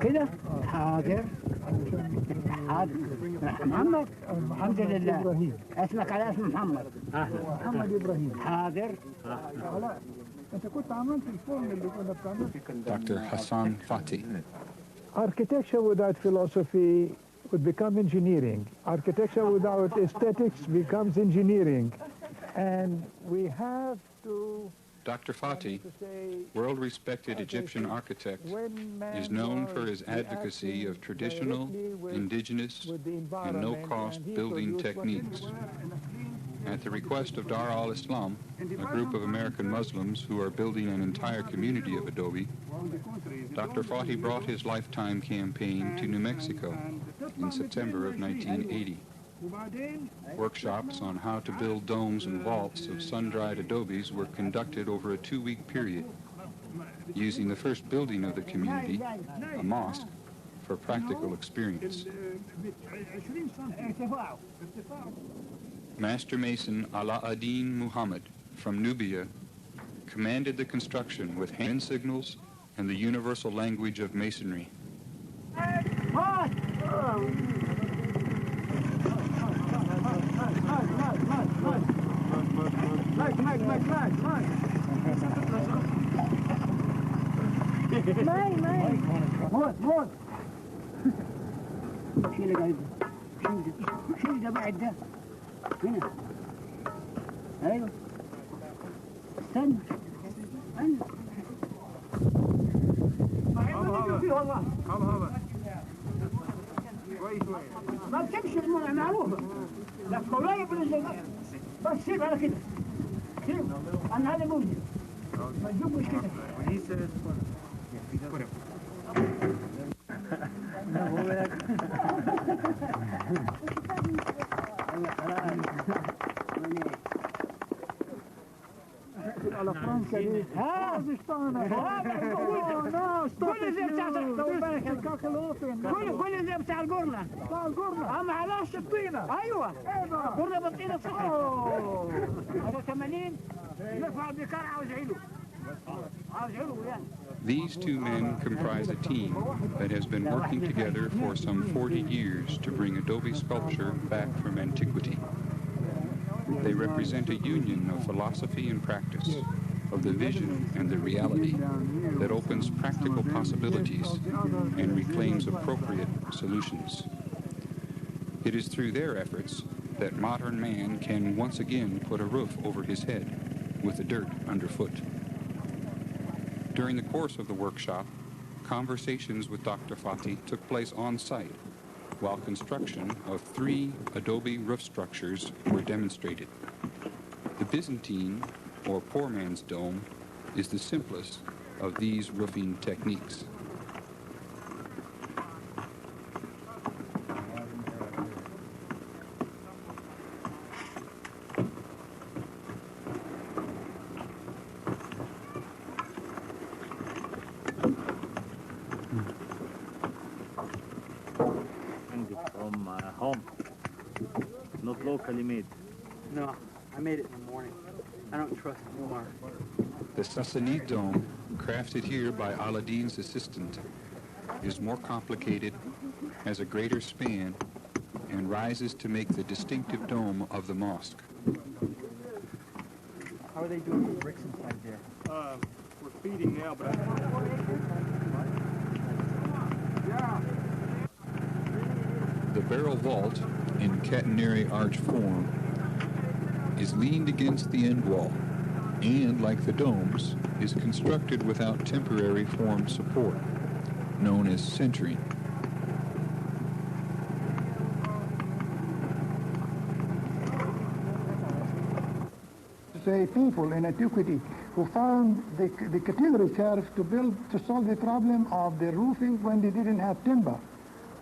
كده حاضر حاضر محمد الحمد لله اسمك على اسم محمد محمد إبراهيم حاضر لا أنت كنت عملت الفورم اللي كنا بتعمله. Dr. Hassan Fatih. Architecture without philosophy would become engineering. Architecture without aesthetics becomes engineering. And we have to... Dr. Fatih, world-respected Egyptian architect, is known for his advocacy of traditional, indigenous, and no-cost building techniques. At the request of Dar al-Islam, a group of American Muslims who are building an entire community of adobe, Dr. Fatih brought his lifetime campaign to New Mexico in September of 1980. Workshops on how to build domes and vaults of sun-dried adobes were conducted over a 2-week period, using the first building of the community, a mosque, for practical experience. Master Mason Alauddin Muhammad from Nubia commanded the construction with hand signals and the universal language of masonry. شيل ده بعد ده هنا ايوه استنى ما بتمشي معروفه لا قرية بس سيب على كده سيب انا هذا موجود ما تجيبوش كده على فرنسا دي ها كل زي بتاع كل زي بتاع القرنة ما علاش الطينة ايوه قرنة بالطينة صح هذا 80 يرفع بكار عاوز عيله يعني. These two men comprise a team that has been working together for some 40 years to bring adobe sculpture back from antiquity. They represent a union of philosophy and practice, of the vision and the reality that opens practical possibilities and reclaims appropriate solutions. It is through their efforts that modern man can once again put a roof over his head with the dirt underfoot. During the course of the workshop, conversations with Dr. Fatih took place on site, while construction of 3 adobe roof structures were demonstrated. The Byzantine, or poor man's dome, is the simplest of these roofing techniques. From home, not locally made. No, I made it in the morning. I don't trust Umar. The Sassanid dome, crafted here by Aladdin's assistant, is more complicated, has a greater span, and rises to make the distinctive dome of the mosque. How are they doing with bricks inside there? We're feeding now, but The barrel vault, in catenary arch form, is leaned against the end wall, and, like the domes, is constructed without temporary form support, known as centering. Say people in antiquity who found the catenary curve to solve the problem of the roofing when they didn't have timber.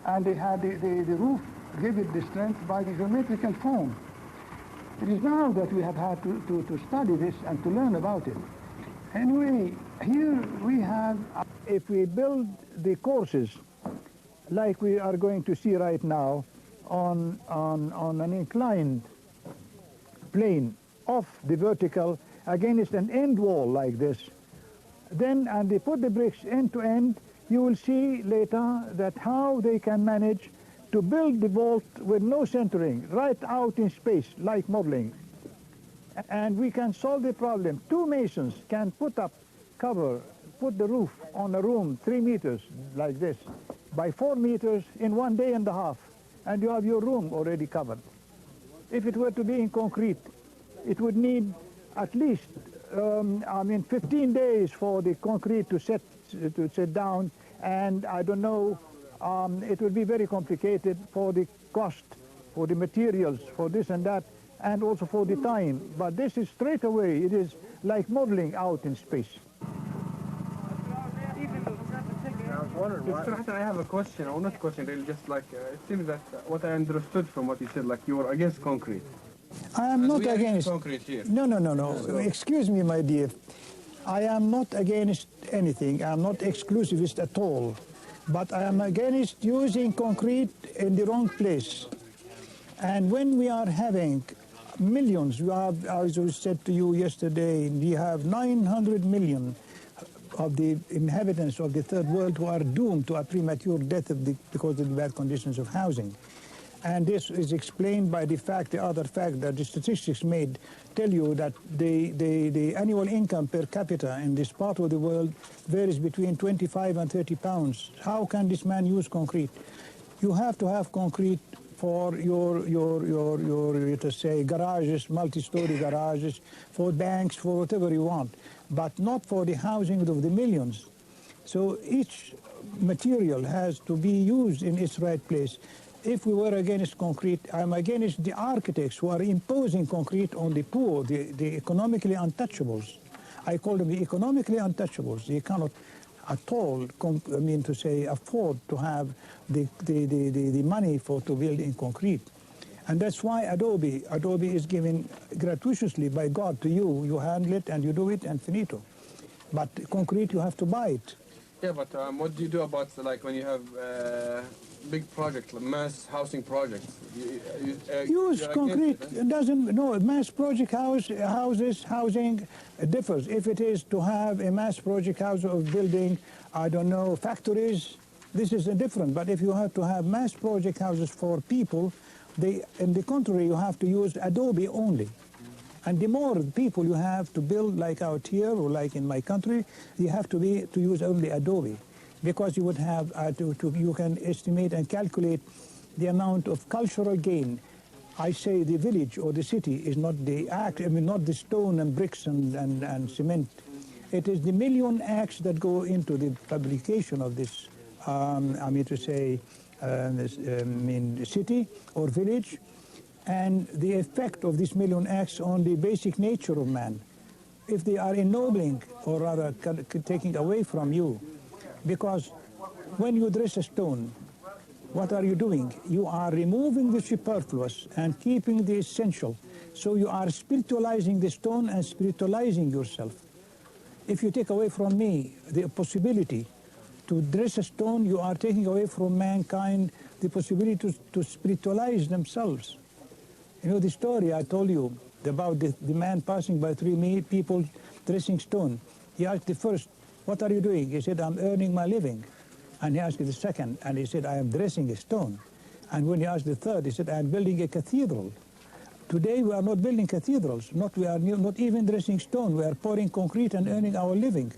And they had the roof gave it the strength by the geometrical form. It is now that we have had to study this and to learn about it. Anyway, here we have, if we build the courses like we are going to see right now on an inclined plane off the vertical against an end wall like this, then, and they put the bricks end to end, you will see later that how they can manage to build the vault with no centering, right out in space, like modeling. And we can solve the problem. 2 masons can put up cover, put the roof on a room 3 meters like this, by 4 meters in 1 day and a half, and you have your room already covered. If it were to be in concrete, it would need at least 15 days for the concrete to set down, and I don't know, it would be very complicated for the cost, for the materials, for this and that, and also for the time. But this is straight away, it is like modeling out in space. I have a question, or not a question, really, just like, it seems that what I understood from what you said, like you were against concrete. I am not against concrete here. No. Excuse me, my dear. I am not against anything. I am not exclusivist at all. But I am against using concrete in the wrong place. And when we are having millions, as I said to you yesterday, we have 900 million of the inhabitants of the third world who are doomed to a premature death because of the bad conditions of housing. And this is explained by the other fact that the statistics made tell you that the annual income per capita in this part of the world varies between 25 and 30 pounds. How can this man use concrete? You have to have concrete for your let us say, garages, multi-story garages, for banks, for whatever you want, but not for the housing of the millions. So each material has to be used in its right place. If we were against concrete, I'm against the architects who are imposing concrete on the poor, the economically untouchables. I call them the economically untouchables. They cannot at all, afford to have the money to build in concrete. And that's why Adobe is given gratuitously by God to you. You handle it and you do it and finito. But concrete, you have to buy it. Yeah, but what do you do about, like, when you have big projects, like mass housing projects? Use concrete. It doesn't, no, mass project housing differs. If it is to have a mass project house of building, I don't know, factories, this is different. But if you have to have mass project houses for people, in the contrary, you have to use Adobe only. And the more people you have to build, like out here or like in my country, you have to use only Adobe, because you would have you can estimate and calculate the amount of cultural gain. I say the village or the city is not not the stone and bricks and cement. It is the million acts that go into the publication of this, city or village, and the effect of this million acts on the basic nature of man. If they are ennobling, or rather taking away from you, because when you dress a stone, what are you doing? You are removing the superfluous and keeping the essential. So you are spiritualizing the stone and spiritualizing yourself. If you take away from me the possibility to dress a stone, you are taking away from mankind the possibility to spiritualize themselves. You know the story I told you about the man passing by 3 people dressing stone. He asked the first, "What are you doing?" He said, "I'm earning my living." And he asked the second, and he said, "I am dressing a stone." And when he asked the third, he said, "I am building a cathedral." Today we are not building cathedrals, we are not even dressing stone. We are pouring concrete and earning our living.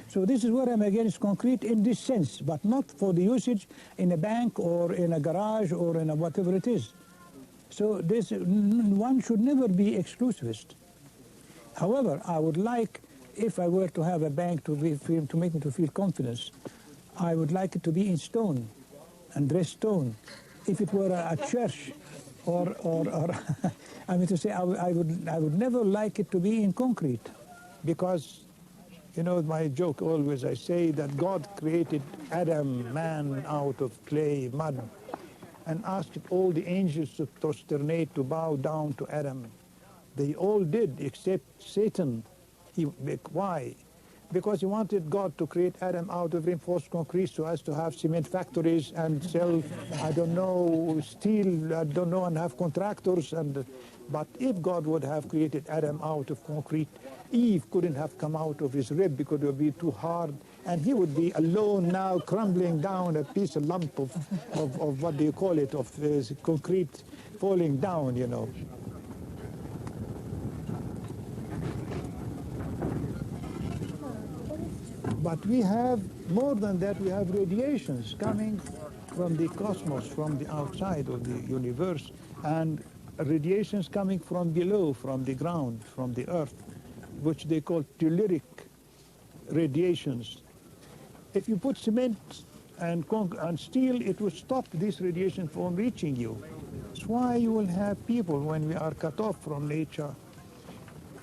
So this is where I'm against concrete in this sense, but not for the usage in a bank or in a garage or in whatever it is. So one should never be exclusivist. However, I would like, if I were to have a bank to make me to feel confidence, I would like it to be in stone and dressed stone. If it were a church, or I would never like it to be in concrete, because, you know, my joke always, I say that God created Adam, man, out of clay, mud, and asked all the angels to prosternate, to bow down to Adam. They all did, except Satan. Why? Because he wanted God to create Adam out of reinforced concrete so as to have cement factories and sell, I don't know, steel, I don't know, and have contractors. And But if God would have created Adam out of concrete, Eve couldn't have come out of his rib because it would be too hard, and he would be alone now, crumbling down a piece of lump of what do you call it, of concrete falling down, you know. But we have, more than that, we have radiations coming from the cosmos, from the outside of the universe, and radiations coming from below, from the ground, from the earth, which they call telluric radiations. If you put cement and steel, it would stop this radiation from reaching you. That's why you will have people, when we are cut off from nature,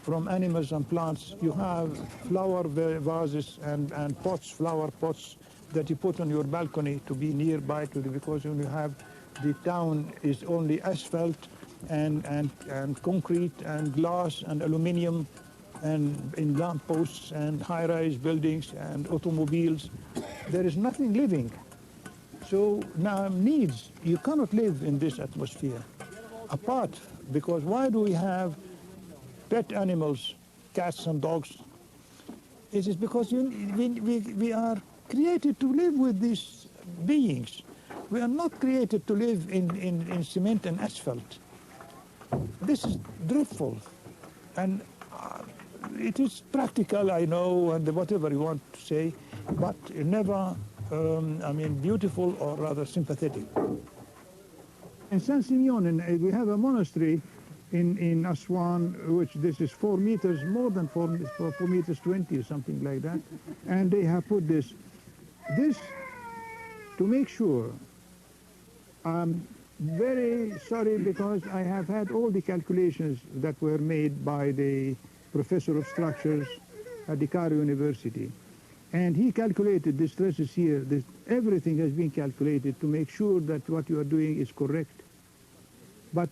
from animals and plants, you have flower vases and pots, flower pots, that you put on your balcony to be nearby to the, because when you have the town is only asphalt and concrete and glass and aluminium and in lampposts and high-rise buildings and automobiles, there is nothing living. So now needs, you cannot live in this atmosphere apart, because why do we have pet animals, cats and dogs? It is because we are created to live with these beings. We are not created to live in cement and asphalt. This is dreadful. And it is practical, I know, and whatever you want to say, but never, I mean, beautiful or rather sympathetic. In San Simeon, we have a monastery in Aswan, which this is 4 meters, more than 4 meters 20 or something like that. And they have put this to make sure. I'm very sorry because I have had all the calculations that were made by the professor of structures at the Cairo University. And he calculated the stresses here. Everything has been calculated to make sure that what you are doing is correct. But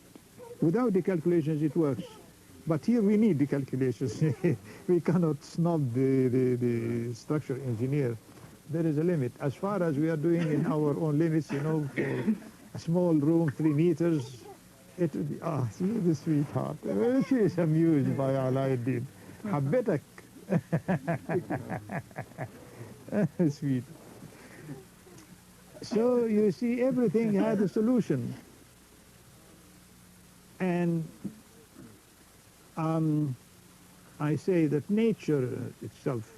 without the calculations, it works. But here we need the calculations. We cannot snub the structure engineer. There is a limit. As far as we are doing in our own limits, you know, for a small room, 3 meters, it would be, see the sweetheart. She is amused by all I did. Habetak. Sweet. So you see, everything had a solution. And I say that nature itself,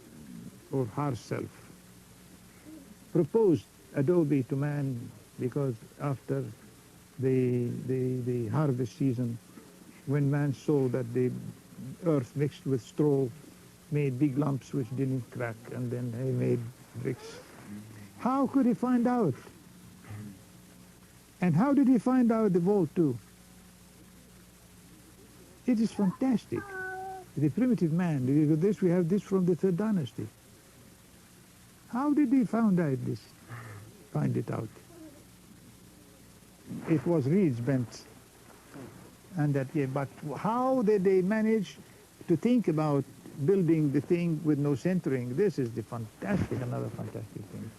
or herself, proposed adobe to man, because after the harvest season, when man saw that the earth mixed with straw made big lumps which didn't crack, and then he made bricks. How could he find out? And how did he find out the vault too? It is fantastic. The primitive man, we have this from the 3rd dynasty. How did he find it out? It was reeds bent, and that, yeah, but how did they manage to think about building the thing with no centering? This is another fantastic thing.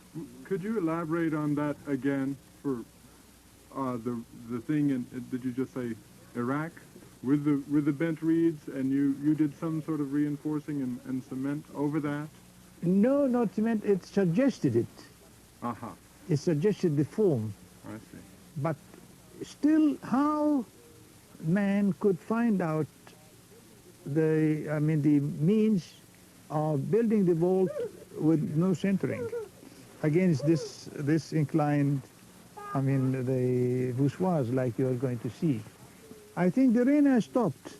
Could you elaborate on that again for the thing in, did you just say Iraq? With the bent reeds, and you did some sort of reinforcing and cement over that? No, not cement. It suggested it. It suggested the form. I see. But still, how man could find out the means of building the vault with no centering against this inclined, the voussoirs like you are going to see. I think the rain has stopped.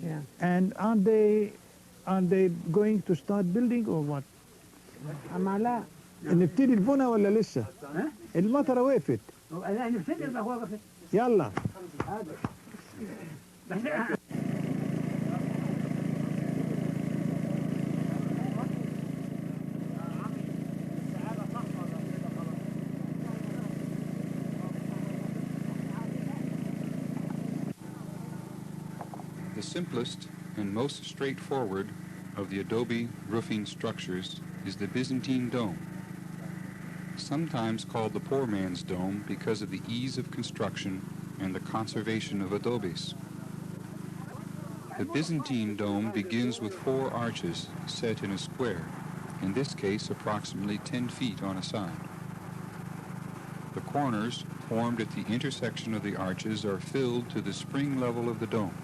Yeah. And aren't they going to start building or what? أما لا. نبتدي البنا ولا لسه؟ المطرة وقفت. أنا نبتدي ما وقفت. يلا. The simplest and most straightforward of the adobe roofing structures is the Byzantine dome, sometimes called the poor man's dome because of the ease of construction and the conservation of adobes. The Byzantine dome begins with 4 arches set in a square, in this case approximately 10 feet on a side. The corners, formed at the intersection of the arches, are filled to the spring level of the dome.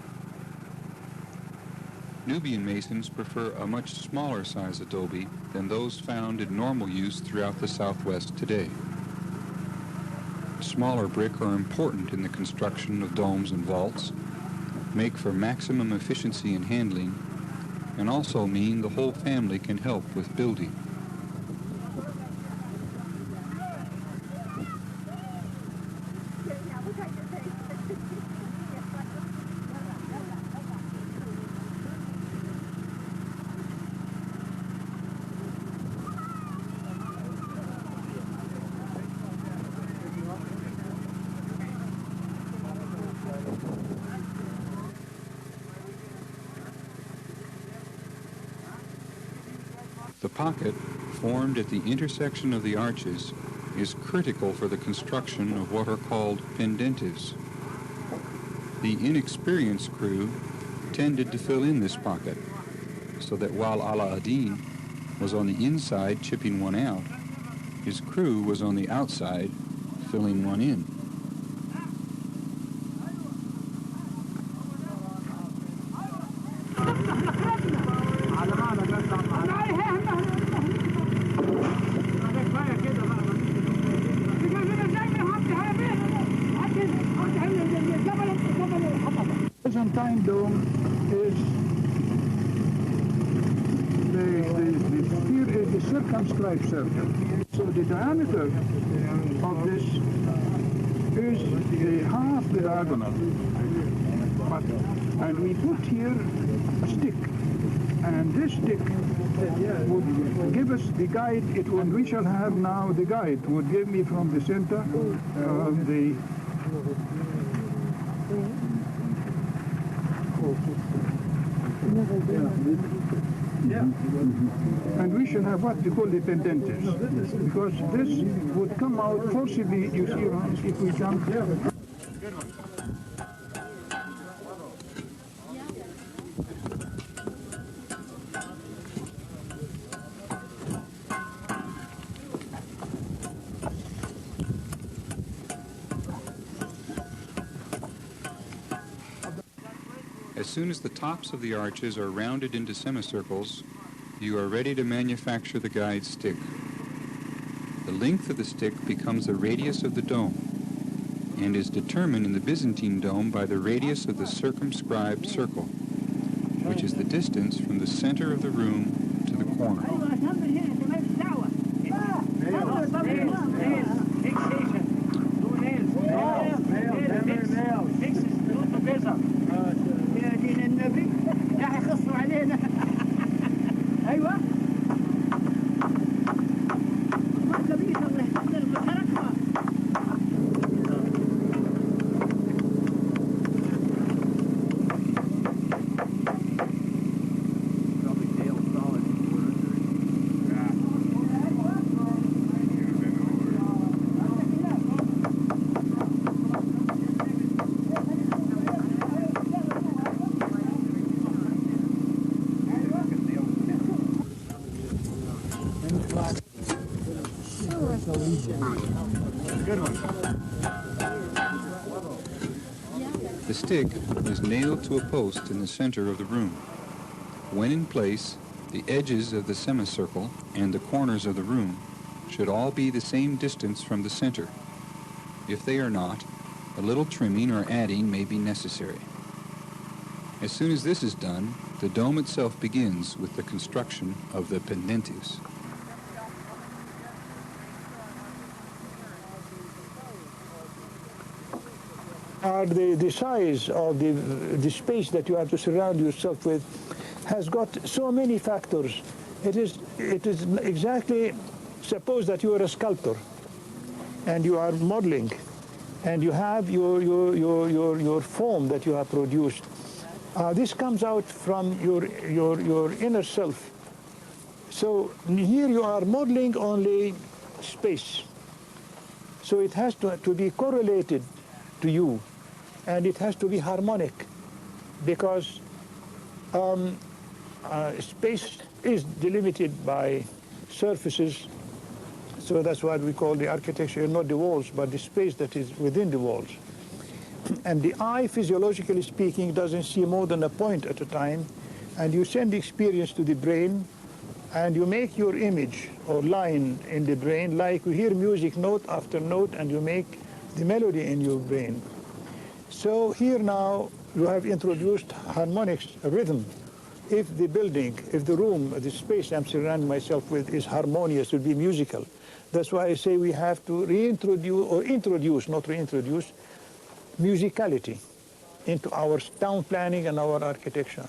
Nubian masons prefer a much smaller size adobe than those found in normal use throughout the Southwest today. Smaller brick are important in the construction of domes and vaults, make for maximum efficiency in handling, and also mean the whole family can help with building. The pocket, formed at the intersection of the arches, is critical for the construction of what are called pendentives. The inexperienced crew tended to fill in this pocket, so that while Ala-ad-Din was on the inside chipping one out, his crew was on the outside filling one in. Byzantine dome is the circumscribed circle. So the diameter of this is the half diagonal. And we put here a stick. And this stick would give us the guide. And we shall have now the guide would give me from the center of the and we shall have what we call the pendentives, because this would come out forcibly, you see, if we jump. As soon as the tops of the arches are rounded into semicircles, you are ready to manufacture the guide stick. The length of the stick becomes the radius of the dome and is determined in the Byzantine dome by the radius of the circumscribed circle, which is the distance from the center of the room to the corner. The stick is nailed to a post in the center of the room. When in place, the edges of the semicircle and the corners of the room should all be the same distance from the center. If they are not, a little trimming or adding may be necessary. As soon as this is done, the dome itself begins with the construction of the pendentives. The size of the space that you have to surround yourself with has got so many factors. It is exactly, suppose that you are a sculptor and you are modeling and you have your form that you have produced. This comes out from your inner self. So here you are modeling only space. So it has to be correlated to you, and it has to be harmonic, because Space is delimited by surfaces, so that's what we call the architecture, not the walls, but the space that is within the walls. And the eye, physiologically speaking, doesn't see more than a point at a time, and you send the experience to the brain, and you make your image or line in the brain, like you hear music note after note, and you make the melody in your brain. So here now you have introduced harmonics, a rhythm. If the building, if the room, the space I'm surrounding myself with is harmonious, it will be musical. That's why I say we have to reintroduce, or introduce, not reintroduce, musicality into our town planning and our architecture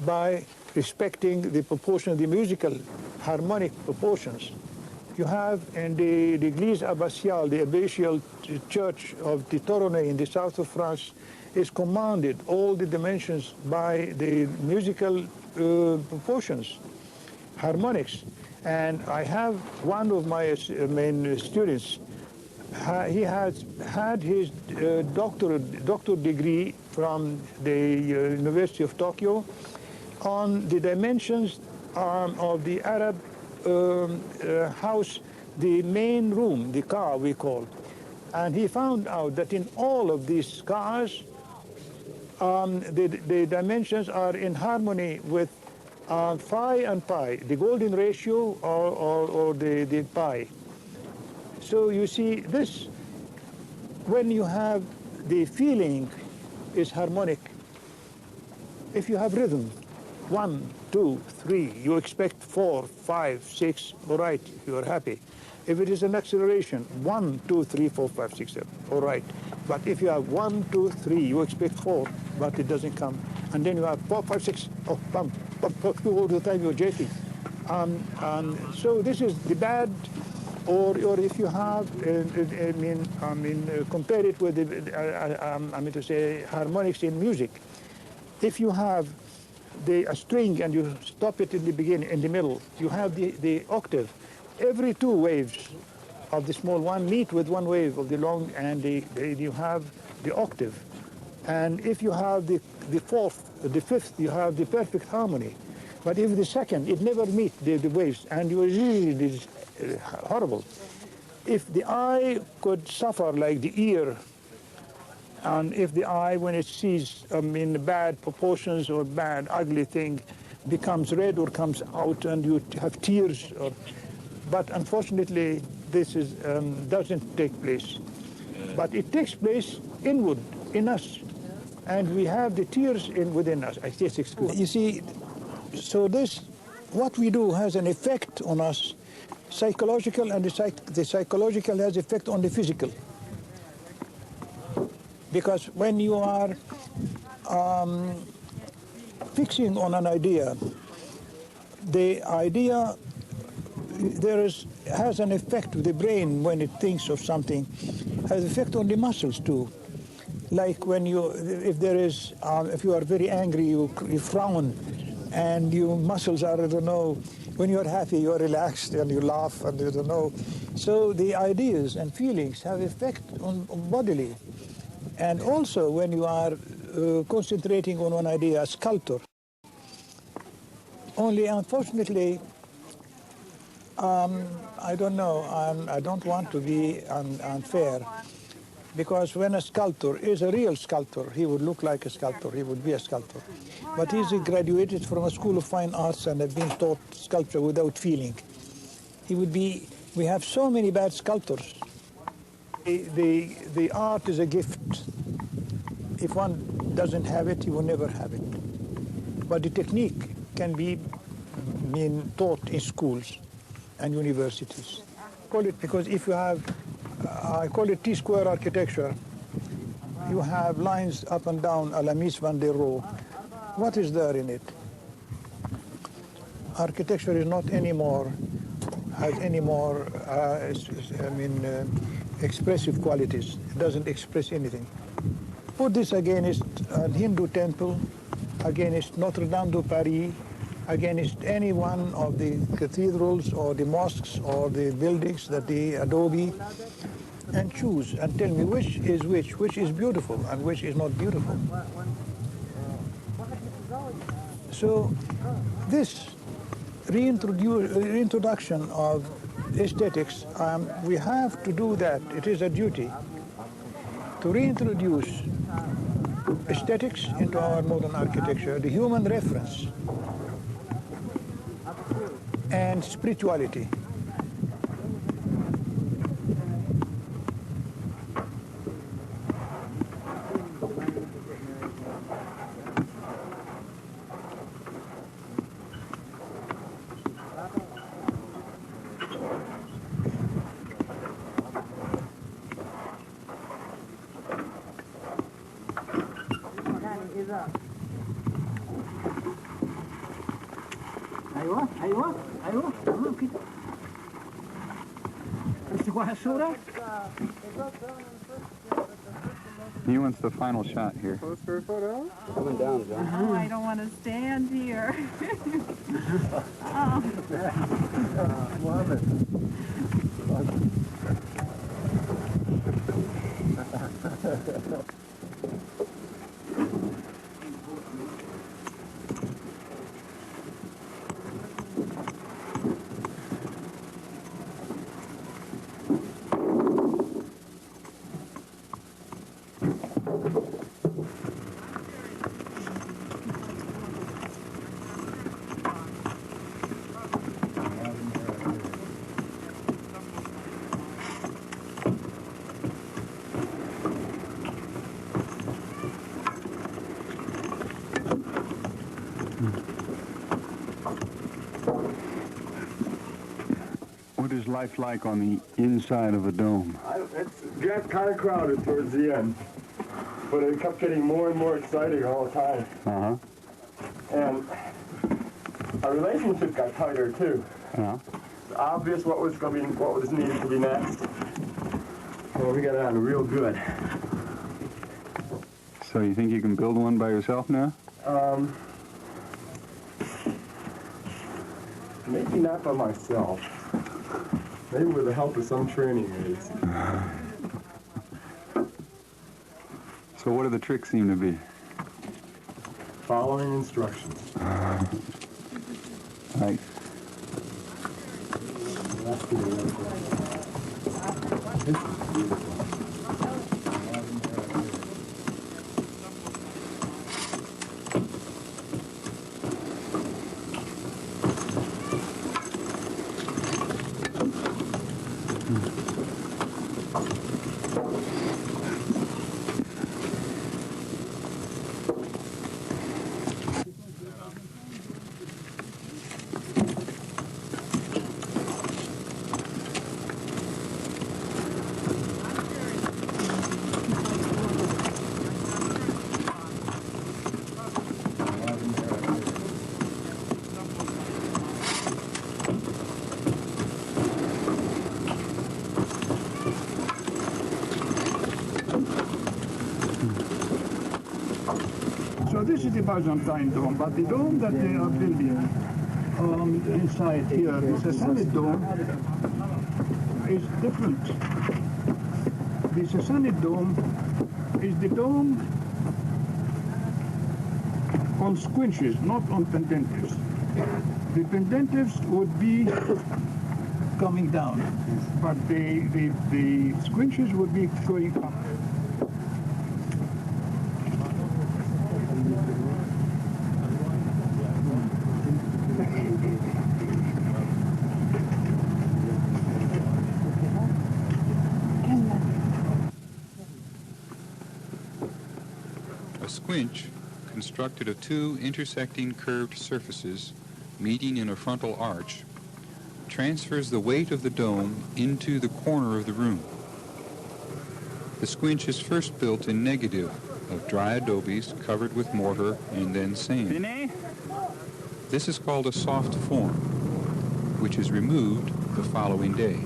by respecting the proportion, the musical harmonic proportions. You have in the Église abbatiale, the abbatial church of the Tournai in the south of France, is commanded all the dimensions by the musical proportions, harmonics. And I have one of my main students, he has had his doctor degree from the University of Tokyo on the dimensions of the Arab house, the main room, the car we call. And he found out that in all of these cars, the dimensions are in harmony with phi and pi, the golden ratio or the pi. So you see this, when you have the feeling is harmonic, if you have rhythm, 1, 2, 3, you expect 4, 5, 6, all right, you are happy. If it is an acceleration, 1, 2, 3, 4, 5, 6, 7, all right. But if you have 1, 2, 3, you expect 4, but it doesn't come. And then you have 4, 5, 6, oh, bum, all the time you're joking. So this is the bad, or if you have, compare it with the, harmonics in music. If you have a string and you stop it in the beginning, in the middle, you have the octave. Every 2 waves of the small one meet with 1 wave of the long, and you have the octave. And if you have the fourth, the fifth, you have the perfect harmony. But if the second, it never meets the waves, and it is horrible. If the eye could suffer like the ear, and if the eye, when it sees bad proportions or bad, ugly thing, becomes red or comes out and you have tears, but unfortunately this doesn't take place. But it takes place inward, in us, and we have the tears within us. You see, so what we do has an effect on us, psychological, and the psychological has effect on the physical. Because when you are fixing on an idea, the idea has an effect. The brain, when it thinks of something, has effect on the muscles too. Like when if you are very angry, you frown, and your muscles are, I don't know. When you are happy, you are relaxed and you laugh, and you don't know. So the ideas and feelings have effect on bodily. And also when you are concentrating on one idea, a sculptor. Only unfortunately, I don't know, I don't want to be unfair, because when a sculptor is a real sculptor, he would look like a sculptor, he would be a sculptor. But he's graduated from a school of fine arts and has been taught sculpture without feeling. We have so many bad sculptors. The art is a gift. If one doesn't have it, he will never have it. But the technique can be taught in schools and universities. Call it, because if you have, I call it T-square architecture, you have lines up and down a la Mies van der Rohe. What is there in it? Architecture is not anymore, has any more, expressive qualities. It doesn't express anything. Put this against a Hindu temple, against Notre Dame de Paris, against any one of the cathedrals or the mosques or the buildings that the adobe, and choose and tell me which is beautiful and which is not beautiful. So this reintroduction of aesthetics, we have to do that. It is a duty to reintroduce aesthetics into our modern architecture, the human reference, and spirituality. ايوه ايوه ايوه تمام كده. امسك واحد صورة. He wants the final shot here. Coming down, John. Oh, I don't want to stand here. Oh. What is life like on the inside of a dome? It got kind of crowded towards the end, but it kept getting more and more exciting all the time. Uh-huh. And our relationship got tighter too. Yeah. It's obvious what was needed to be next. And we got on real good. So you think you can build one by yourself now? Maybe not by myself. Maybe with the help of some training aids. So what do the tricks seem to be? Following instructions. Right. This is beautiful. So this is the Byzantine dome, but the dome that they are building inside here, the Sassanid dome, is different. The Sassanid dome is the dome on squinches, not on pendentives. The pendentives would be coming down, but the squinches would be going up. A squinch, constructed of two intersecting curved surfaces meeting in a frontal arch, transfers the weight of the dome into the corner of the room. The squinch is first built in negative of dry adobes covered with mortar and then sand. This is called a soft form, which is removed the following day.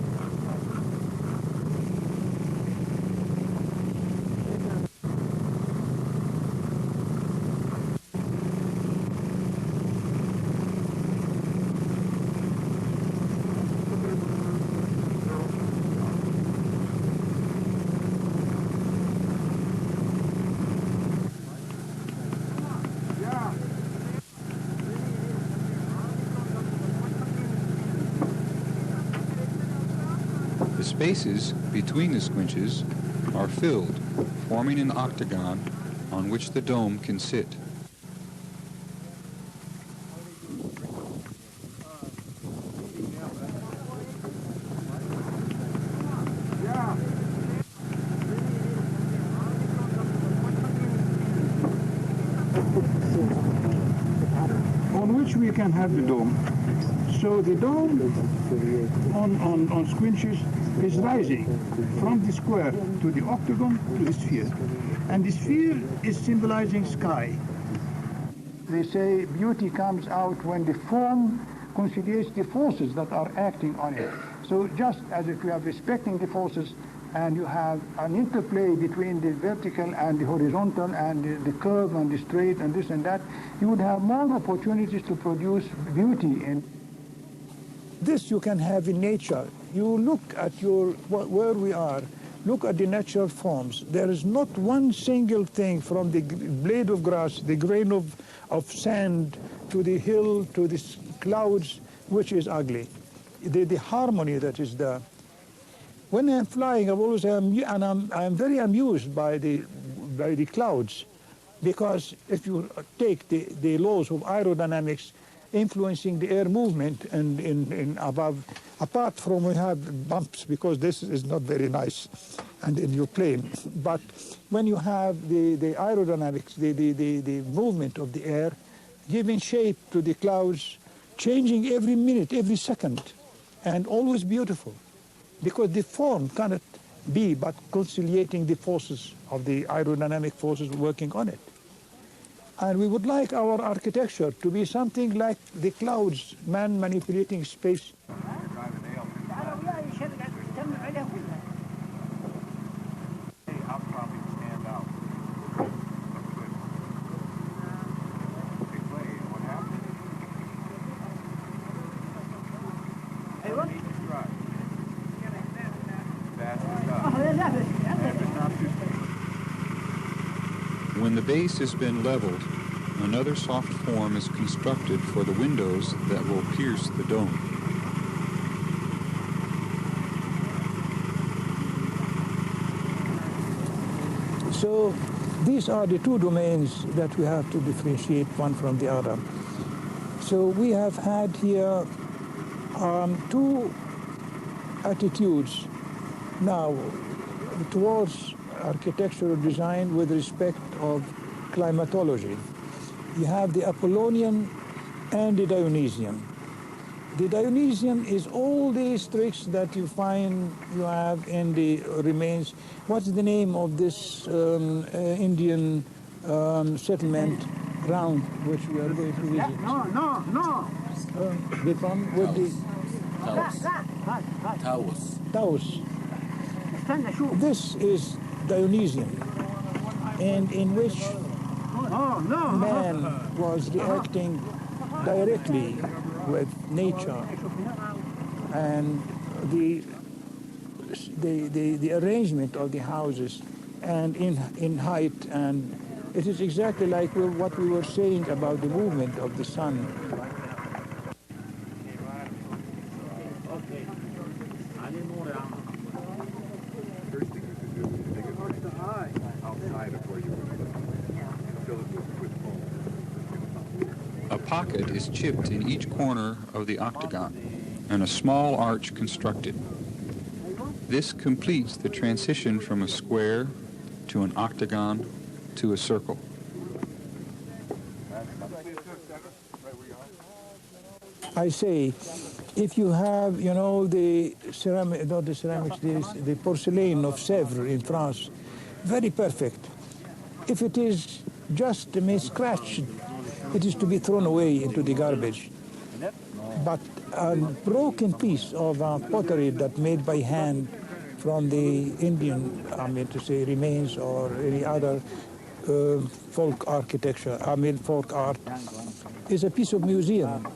spaces between the squinches are filled, forming an octagon on which the dome can sit. On which we can have the dome. So the dome on squinches is rising from the square to the octagon to the sphere. And the sphere is symbolizing sky. They say beauty comes out when the form conciliates the forces that are acting on it. So just as if you are respecting the forces and you have an interplay between the vertical and the horizontal and the curve and the straight and this and that, you would have more opportunities to produce beauty. And this you can have in nature. You look at where we are, look at the natural forms. There is not one single thing from the blade of grass, the grain of sand, to the hill, to the clouds, which is ugly. The harmony that is there. When I'm flying, I'm very amused by the clouds, because if you take the laws of aerodynamics influencing the air movement and in above, apart from we have bumps, because this is not very nice and in your plane, but when you have the aerodynamics, the movement of the air, giving shape to the clouds, changing every minute, every second, and always beautiful. Because the form cannot be but conciliating the forces of the aerodynamic forces working on it. And we would like our architecture to be something like the clouds, man manipulating space. When the base has been leveled, another soft form is constructed for the windows that will pierce the dome. So these are the two domains that we have to differentiate one from the other. So we have had here two attitudes now towards architectural design with respect of climatology. You have the Apollonian and the Dionysian. The Dionysian is all these tricks that you have in the remains. What's the name of this Indian settlement round which we are going to visit? No. The one with the Taos. This is Dionysian, and in which man was reacting directly with nature, and the arrangement of the houses and in height, and it is exactly like what we were saying about the movement of the sun. A pocket is chipped in each corner of the octagon and a small arch constructed. This completes the transition from a square to an octagon to a circle. I say, if you have, the ceramic, not the ceramics, the porcelain of Sèvres in France, very perfect. If it is just scratched, it is to be thrown away into the garbage. But a broken piece of pottery that made by hand from the Indian, remains or any other folk architecture, folk art, is a piece of museum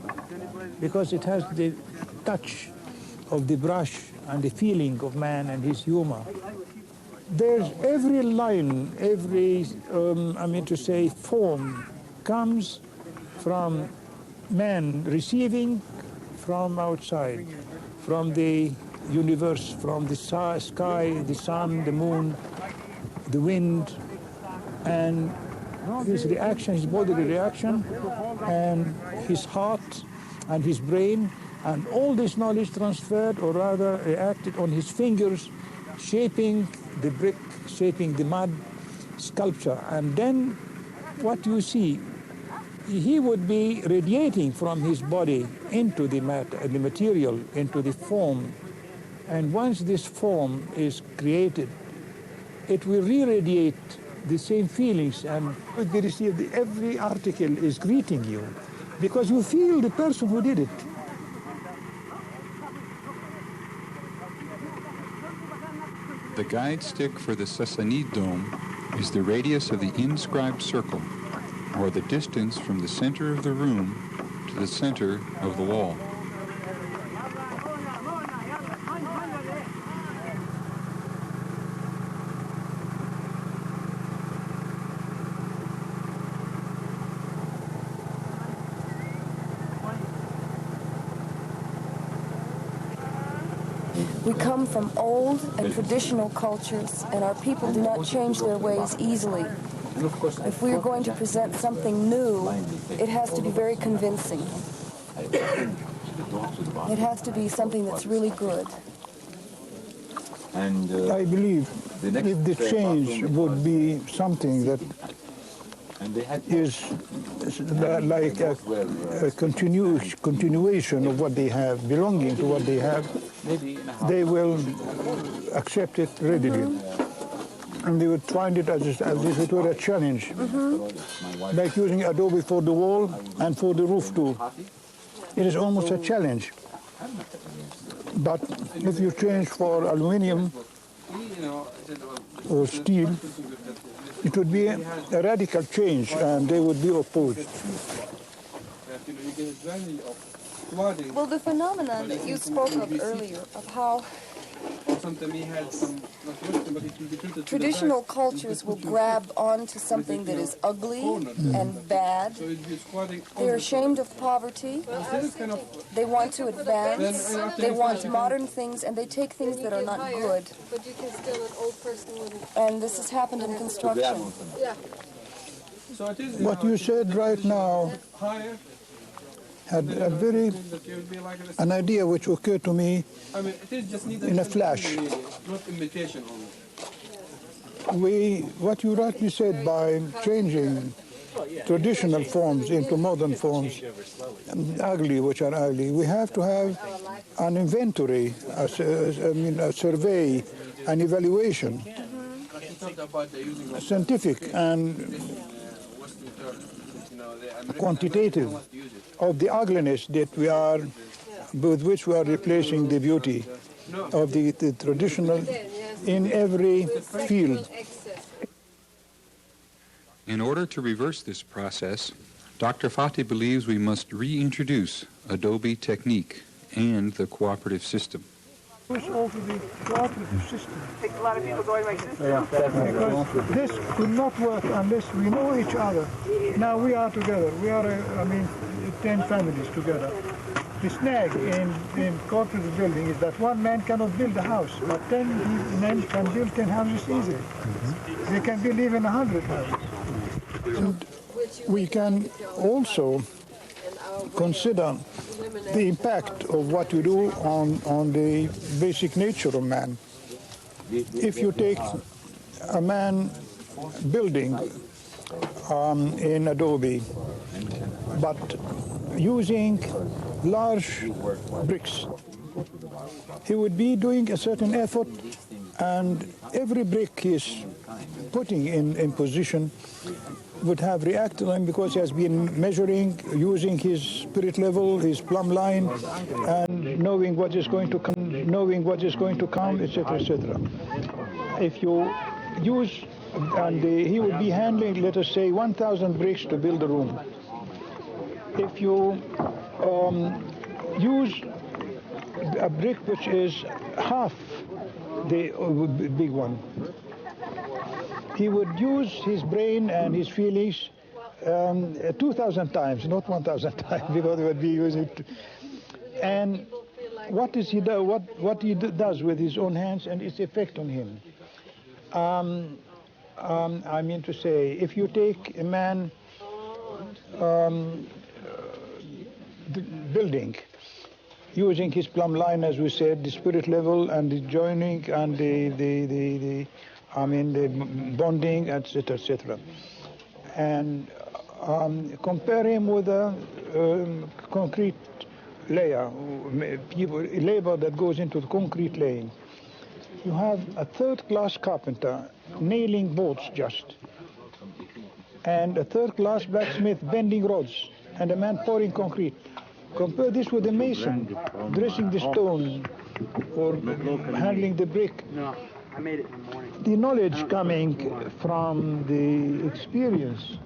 because it has the touch of the brush and the feeling of man and his humor. There's every line, every, form comes from man receiving from outside, from the universe, from the sky, the sun, the moon, the wind, and his reaction, his bodily reaction, and his heart, and his brain, and all this knowledge transferred, or rather reacted on his fingers, shaping the brick, shaping the mud sculpture. And then what you see, he would be radiating from his body into the material, into the form. And once this form is created, it will re-radiate the same feelings, and they receive every article is greeting you, because you feel the person who did it. The guide stick for the Sassanid dome is the radius of the inscribed circle, or the distance from the center of the room to the center of the wall. We come from old and traditional cultures, and our people do not change their ways easily. If we are going to present something new, it has to be very convincing. It has to be something that's really good. I believe if the change would be something that is like a continuation of what they have, belonging to what they have, they will accept it readily. And they would find it as if it were a challenge, like using Adobe for the wall and for the roof too. It is almost a challenge. But if you change for aluminum or steel, it would be a radical change, and they would be opposed. Well, the phenomenon that you spoke of earlier, of how traditional cultures will grab onto something that is ugly and bad. They're ashamed of poverty. They want to advance. They want modern things, and they take things that are not good. And this has happened in construction. What you said right now had an idea which occurred to me in a flash. What you rightly said, by changing traditional forms into modern forms, which are ugly, we have to have an inventory, a survey, an evaluation, scientific and quantitative, of the ugliness that with which we are replacing the beauty of the traditional in every field. In order to reverse this process, Dr. فتحي believes we must reintroduce Adobe technique and the cooperative system. Also the cooperative system. Takes a lot of people going like this. Because this could not work unless we know each other. Now we are together. We are, 10 families together. The snag in cooperative building is that one man cannot build a house, but 10 men can build 10 houses easily. They can build even 100 houses. And we can also consider the impact of what we do on the basic nature of man. If you take a man building in Adobe, but using large bricks, he would be doing a certain effort, and every brick he is putting in position would have reacted on him, because he has been measuring, using his spirit level, his plumb line, and knowing what is going to come, etc., etc. If you use, and he would be handling, let us say, 1,000 bricks to build a room. If you use a brick which is half the big one, he would use his brain and his feelings 2,000 times, not 1,000 times, because he would be using it. And what is he do, what he does with his own hands and its effect on him. I mean to say, if you take a man building, using his plumb line, as we said, the spirit level and the joining and the bonding, etc., etc., and compare him with a concrete layer, labor that goes into the concrete laying. You have a third-class carpenter nailing bolts just, and a third-class blacksmith bending rods, and a man pouring concrete. Compare this with a mason dressing the stone or handling the brick. No, I made it in the morning. The knowledge coming from the experience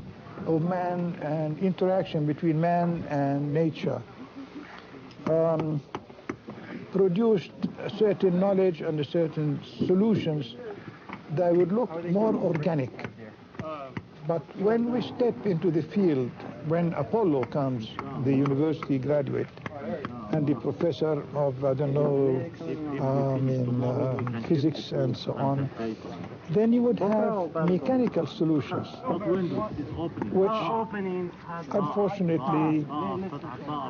of man and interaction between man and nature produced a certain knowledge and a certain solutions that would look more organic. But when we step into the field, when Apollo comes, the university graduate, and the professor of, I don't know, physics and so on, then you would have mechanical solutions, which unfortunately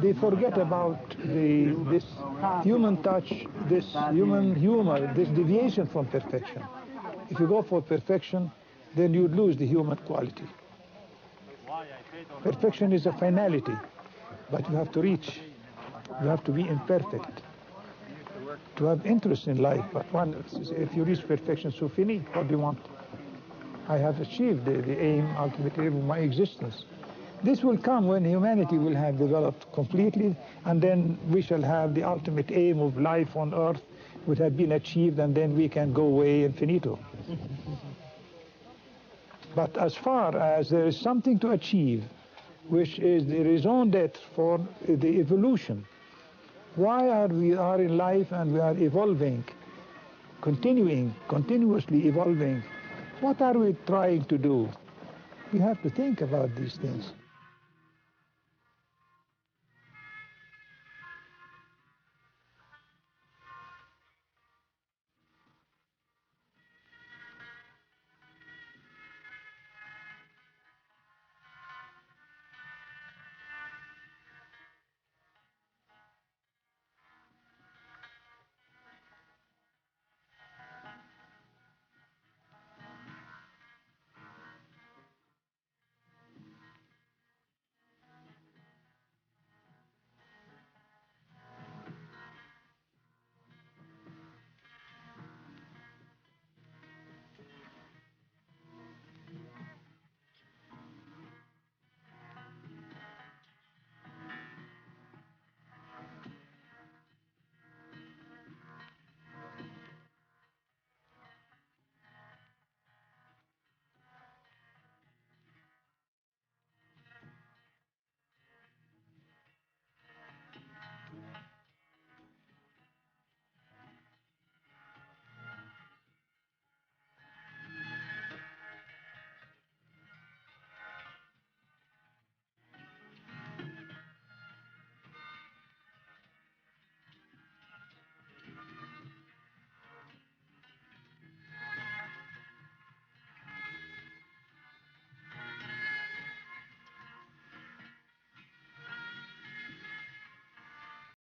they forget about this human touch, this human humor, this deviation from perfection. If you go for perfection, then you'd lose the human quality. Perfection is a finality, but you have to reach. You have to be imperfect to have interest in life. But if you reach perfection, so fini, what do you want? I have achieved the aim, ultimate aim of my existence. This will come when humanity will have developed completely, and then we shall have the ultimate aim of life on earth would have been achieved, and then we can go away and finito. But as far as there is something to achieve, which is the raison d'etre for the evolution, why we are in life and we are evolving, continuously evolving, what are we trying to do? We have to think about these things.